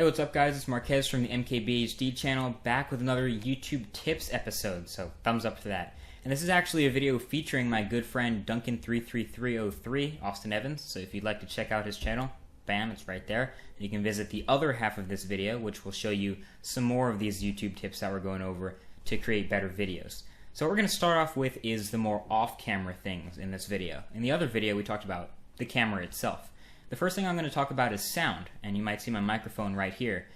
Hey, what's up guys? It's Marquez from the MKBHD channel, back with another YouTube tips episode, so thumbs up for that. And this is actually a video featuring my good friend Duncan33303, Austin Evans, so if you'd like to check out his channel, bam, it's right there. And you can visit the other half of this video, which will show you some more of these YouTube tips that we're going over to create better videos. So what we're going to start off with is the more off-camera things in this video. In the other video we talked about the camera itself. The first thing I'm going to talk about is sound, and you might see my microphone right here.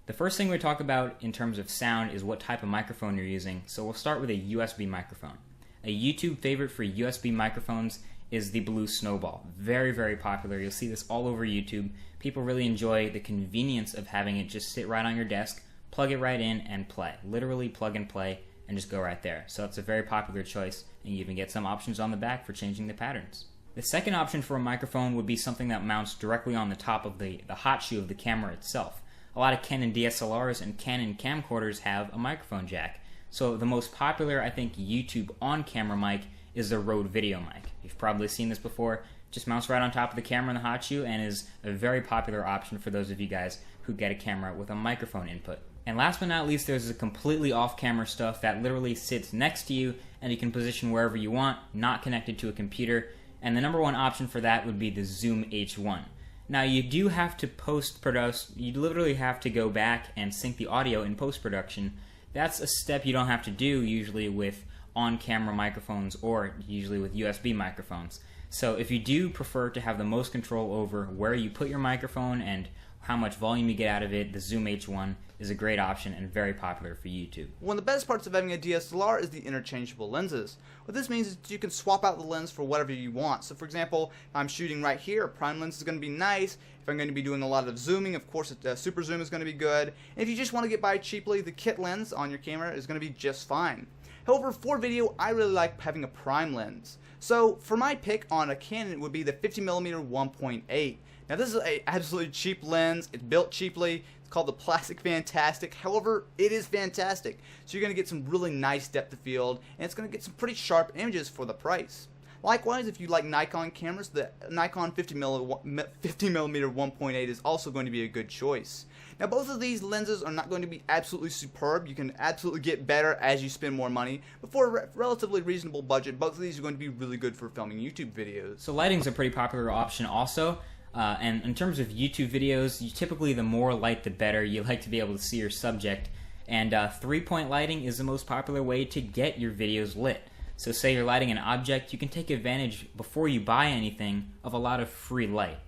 The first thing we talk about in terms of sound is what type of microphone you're using, so we'll start with a USB microphone. A YouTube favorite for USB microphones is the Blue Snowball. Very, very popular. You'll see this all over YouTube. People really enjoy the convenience of having it just sit right on your desk, plug it right in, and play. Literally plug and play, and just go right there. So it's a very popular choice, and you even get some options on the back for changing the patterns. The second option for a microphone would be something that mounts directly on the top of the hot shoe of the camera itself. A lot of Canon DSLRs and Canon camcorders have a microphone jack. So the most popular, I think, YouTube on-camera mic is the Rode Video mic. You've probably seen this before. It just mounts right on top of the camera in the hot shoe and is a very popular option for those of you guys who get a camera with a microphone input. And last but not least, there's the completely off-camera stuff that literally sits next to you and you can position wherever you want, not connected to a computer. And the number one option for that would be the Zoom H1. Now you do have to post-produce, you literally have to go back and sync the audio in post-production. That's a step you don't have to do usually with on-camera microphones or usually with USB microphones. So if you do prefer to have the most control over where you put your microphone and how much volume you get out of it, the Zoom H1 is a great option and very popular for YouTube. One of the best parts of having a DSLR is the interchangeable lenses. What this means is you can swap out the lens for whatever you want. So for example, if I'm shooting right here, a prime lens is going to be nice. If I'm going to be doing a lot of zooming, of course super zoom is going to be good. And if you just want to get by cheaply, the kit lens on your camera is going to be just fine. However, for video, I really like having a prime lens. So for my pick on a Canon, it would be the 50mm 1.8. Now this is an absolutely cheap lens. It's built cheaply. It's called the Plastic Fantastic. However, it is fantastic. So you're going to get some really nice depth of field, and it's going to get some pretty sharp images for the price. Likewise, if you like Nikon cameras, the Nikon 50mm 1.8 is also going to be a good choice. Now both of these lenses are not going to be absolutely superb. You can absolutely get better as you spend more money, but for a relatively reasonable budget, both of these are going to be really good for filming YouTube videos. So lighting's a pretty popular option also. And in terms of YouTube videos, typically the more light the better. You like to be able to see your subject, and three-point lighting is the most popular way to get your videos lit. So say you're lighting an object, you can take advantage before you buy anything of a lot of free light.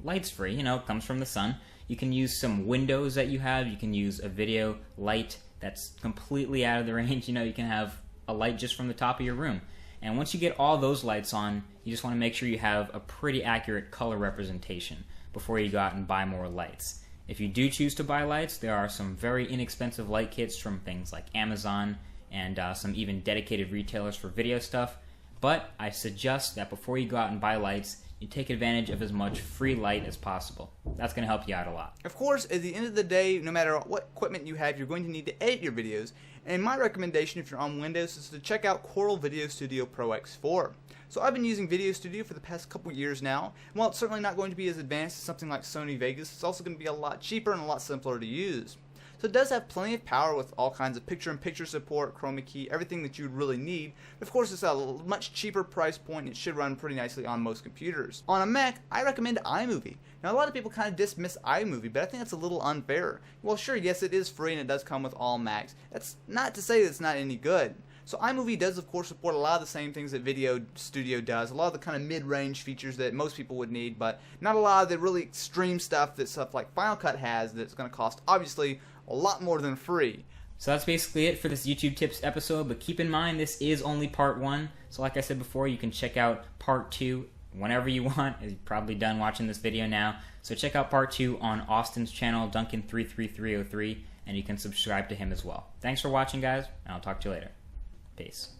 Light's free, it comes from the sun. You can use some windows that you have, you can use a video light that's completely out of the range, you can have a light just from the top of your room. And once you get all those lights on, you just want to make sure you have a pretty accurate color representation before you go out and buy more lights. If you do choose to buy lights, there are some very inexpensive light kits from things like Amazon and some even dedicated retailers for video stuff. But I suggest that before you go out and buy lights, you take advantage of as much free light as possible. That's going to help you out a lot. Of course, at the end of the day, no matter what equipment you have, you're going to need to edit your videos. And my recommendation if you're on Windows is to check out Corel Video Studio Pro X4. So I've been using Video Studio for the past couple years now. And while it's certainly not going to be as advanced as something like Sony Vegas, it's also going to be a lot cheaper and a lot simpler to use. So it does have plenty of power with all kinds of picture-in-picture support, chroma key, everything that you would really need. But of course, it's a much cheaper price point and it should run pretty nicely on most computers. On a Mac, I recommend iMovie. Now a lot of people kind of dismiss iMovie, but I think that's a little unfair. Well sure, yes it is free and it does come with all Macs. That's not to say that it's not any good. So iMovie does of course support a lot of the same things that Video Studio does, a lot of the kind of mid-range features that most people would need, but not a lot of the really extreme stuff that stuff like Final Cut has that's going to cost obviously a lot more than free. So that's basically it for this YouTube tips episode, but keep in mind this is only part 1. So like I said before, you can check out part 2 whenever you want. You're probably done watching this video now. So check out part 2 on Austin's channel, Duncan33303, and you can subscribe to him as well. Thanks for watching guys, and I'll talk to you later. Peace.